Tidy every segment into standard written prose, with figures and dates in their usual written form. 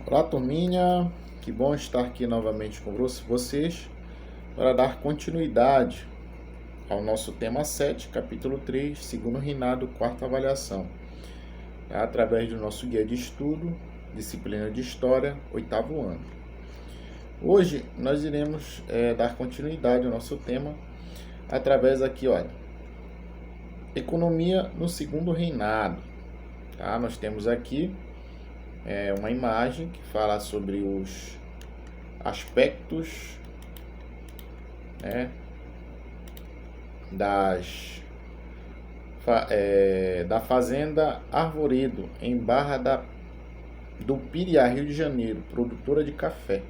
Olá, turminha, que bom estar aqui novamente com vocês para dar continuidade ao nosso tema 7, capítulo 3, segundo reinado, quarta avaliação, através do nosso guia de estudo, disciplina de História, oitavo ano. Hoje nós iremos dar continuidade ao nosso tema através aqui, olha, economia no segundo reinado. Tá? Nós temos aqui uma imagem que fala sobre os aspectos da fazenda Arvoredo, em Barra do Piriá, Rio de Janeiro, produtora de café.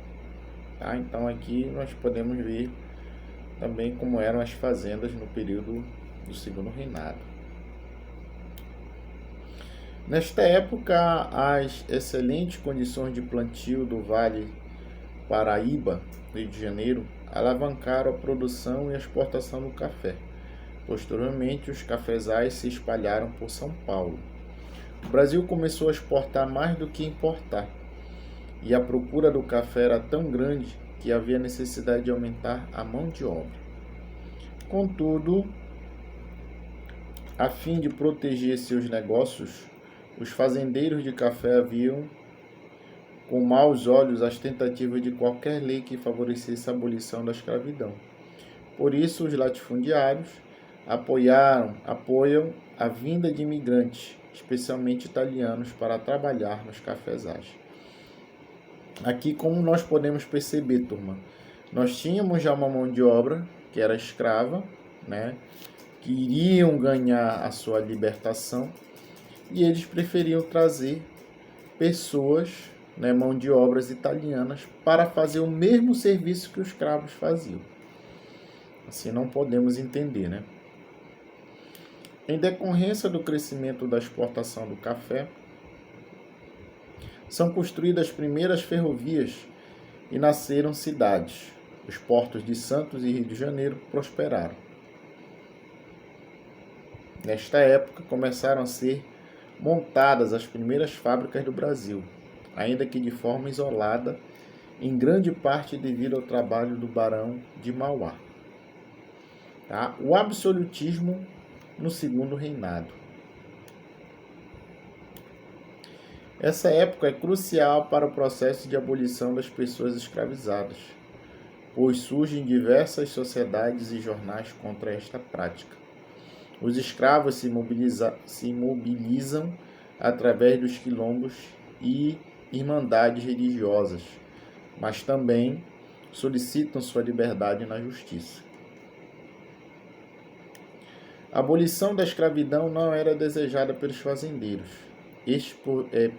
Tá? Então aqui nós podemos ver também como eram as fazendas no período do segundo reinado. Nesta época, as excelentes condições de plantio do Vale Paraíba, Rio de Janeiro, alavancaram a produção e a exportação do café. Posteriormente, os cafezais se espalharam por São Paulo. O Brasil começou a exportar mais do que importar, e a procura do café era tão grande que havia necessidade de aumentar a mão de obra. Contudo, a fim de proteger seus negócios, os fazendeiros de café viam com maus olhos as tentativas de qualquer lei que favorecesse a abolição da escravidão. Por isso, os latifundiários apoiam a vinda de imigrantes, especialmente italianos, para trabalhar nos cafezais. Aqui, como nós podemos perceber, turma, nós tínhamos já uma mão de obra que era escrava, que iriam ganhar a sua libertação, e eles preferiam trazer pessoas, mão de obras italianas, para fazer o mesmo serviço que os escravos faziam. Assim não podemos entender, Em decorrência do crescimento da exportação do café, são construídas as primeiras ferrovias e nasceram cidades. Os portos de Santos e Rio de Janeiro prosperaram. Nesta época, começaram a ser montadas as primeiras fábricas do Brasil, ainda que de forma isolada, em grande parte devido ao trabalho do Barão de Mauá. Tá? O absolutismo no segundo reinado. Essa época é crucial para o processo de abolição das pessoas escravizadas, pois surgem diversas sociedades e jornais contra esta prática. Os escravos se mobilizam através dos quilombos e irmandades religiosas, mas também solicitam sua liberdade na justiça. A abolição da escravidão não era desejada pelos fazendeiros. Estes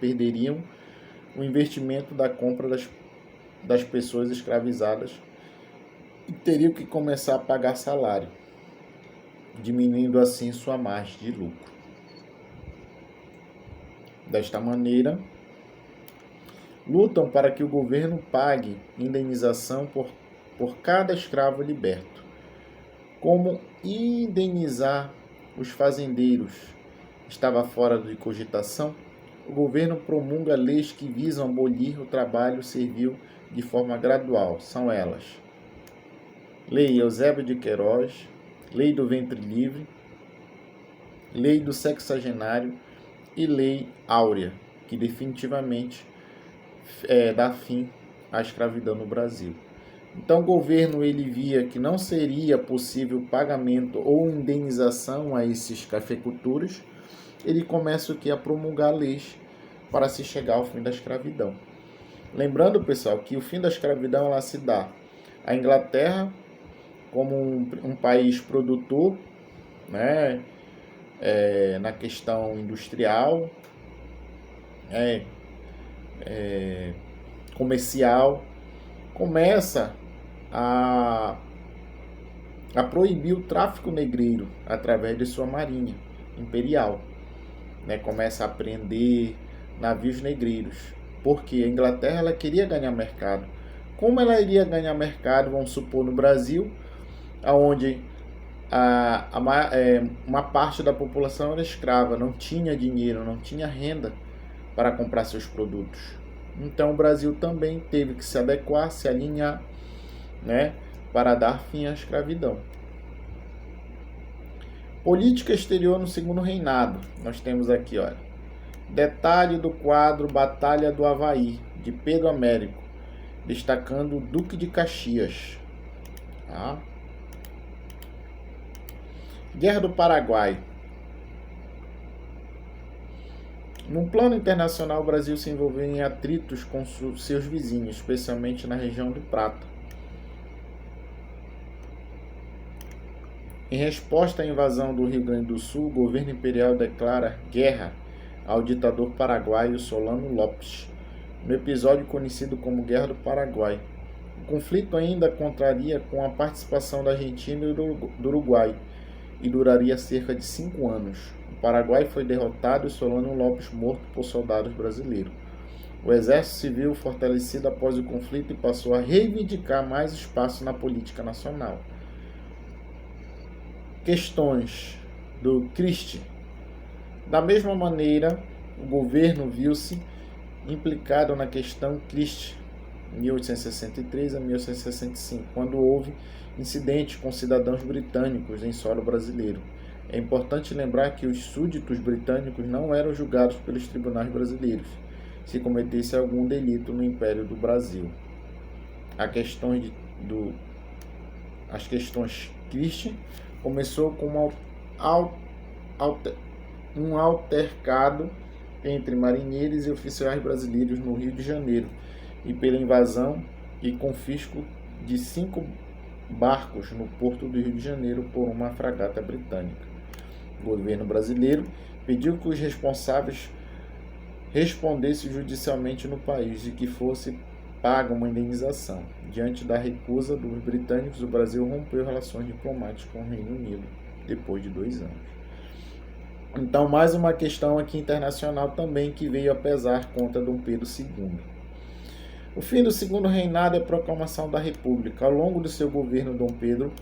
perderiam o investimento da compra das pessoas escravizadas e teriam que começar a pagar salário, diminuindo assim sua margem de lucro. Desta maneira, lutam para que o governo pague indenização por cada escravo liberto. Como indenizar os fazendeiros estava fora de cogitação, o governo promulga leis que visam abolir o trabalho servil de forma gradual. São elas: Lei Eusébio de Queiroz, Lei do Ventre Livre, Lei do Sexagenário e Lei Áurea, que definitivamente dá fim à escravidão no Brasil. Então o governo ele via que não seria possível pagamento ou indenização a esses cafeicultores, ele começa a promulgar leis para se chegar ao fim da escravidão. Lembrando, pessoal, que o fim da escravidão ela se dá à Inglaterra como um país produtor, na questão industrial, comercial, começa a proibir o tráfico negreiro através de sua marinha imperial. Começa a prender navios negreiros, porque a Inglaterra ela queria ganhar mercado. Como ela iria ganhar mercado, vamos supor, no Brasil, onde uma parte da população era escrava, não tinha dinheiro, não tinha renda para comprar seus produtos. Então o Brasil também teve que se adequar, se alinhar, né, para dar fim à escravidão. Política exterior no segundo reinado. Nós temos aqui, olha, detalhe do quadro Batalha do Havaí, de Pedro Américo, destacando o Duque de Caxias. Tá? Guerra do Paraguai. No plano internacional, o Brasil se envolveu em atritos com seus vizinhos, especialmente na região do Prata. Em resposta à invasão do Rio Grande do Sul, o governo imperial declara guerra ao ditador paraguaio Solano Lopes, no episódio conhecido como Guerra do Paraguai. O conflito ainda contraria com a participação da Argentina e do Uruguai e duraria cerca de 5 anos. O Paraguai foi derrotado e Solano Lopes morto por soldados brasileiros. O exército civil, fortalecido após o conflito, passou a reivindicar mais espaço na política nacional. Questões do Christie. Da mesma maneira, o governo viu-se implicado na questão Christie, 1863 a 1865, quando houve incidentes com cidadãos britânicos em solo brasileiro. É importante lembrar que os súditos britânicos não eram julgados pelos tribunais brasileiros, se cometesse algum delito no Império do Brasil. As questões Christie começou com um altercado entre marinheiros e oficiais brasileiros no Rio de Janeiro e pela invasão e confisco de 5 barcos no porto do Rio de Janeiro por uma fragata britânica. O governo brasileiro pediu que os responsáveis respondessem judicialmente no país e que fosse paga uma indenização. Diante da recusa dos britânicos, o Brasil rompeu relações diplomáticas com o Reino Unido depois de 2 anos. Então, mais uma questão aqui internacional também que veio a pesar contra Dom Pedro II. O fim do segundo reinado é a proclamação da República. Ao longo do seu governo, Dom Pedro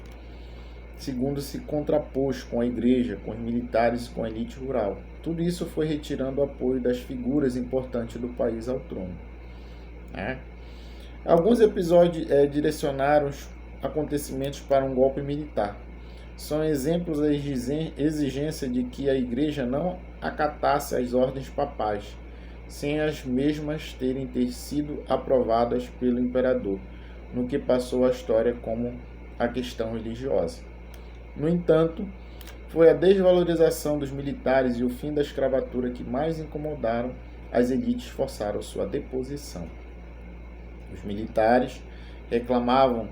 II se contrapôs com a igreja, com os militares e com a elite rural. Tudo isso foi retirando o apoio das figuras importantes do país ao trono. Alguns episódios direcionaram os acontecimentos para um golpe militar. São exemplos da exigência de que a igreja não acatasse as ordens papais, sem as mesmas terem sido aprovadas pelo imperador, no que passou a história como a questão religiosa. No entanto, foi a desvalorização dos militares e o fim da escravatura que mais incomodaram as elites e forçaram sua deposição. Os militares reclamavam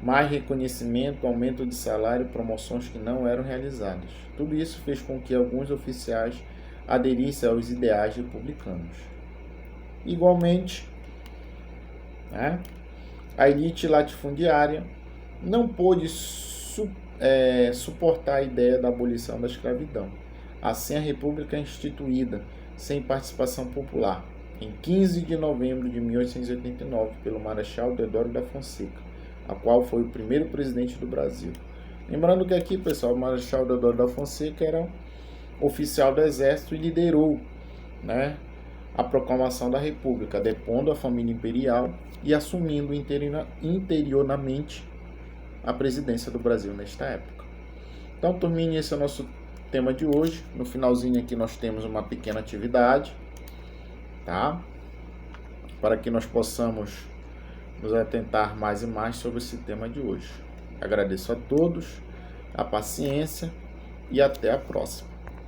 mais reconhecimento, aumento de salário e promoções que não eram realizadas. Tudo isso fez com que alguns oficiais aderissem aos ideais republicanos. Igualmente, a elite latifundiária não pôde suportar a ideia da abolição da escravidão. Assim, a República é instituída sem participação popular, em 15 de novembro de 1889, pelo Marechal Deodoro da Fonseca, a qual foi o primeiro presidente do Brasil. Lembrando que aqui, pessoal, o Marechal Deodoro da Fonseca era oficial do Exército e liderou, a proclamação da República, depondo a família imperial e assumindo interiormente a presidência do Brasil nesta época. Então, turminha, esse é o nosso tema de hoje. No finalzinho aqui nós temos uma pequena atividade, para que nós possamos nos atentar mais e mais sobre esse tema de hoje. Agradeço a todos a paciência e até a próxima.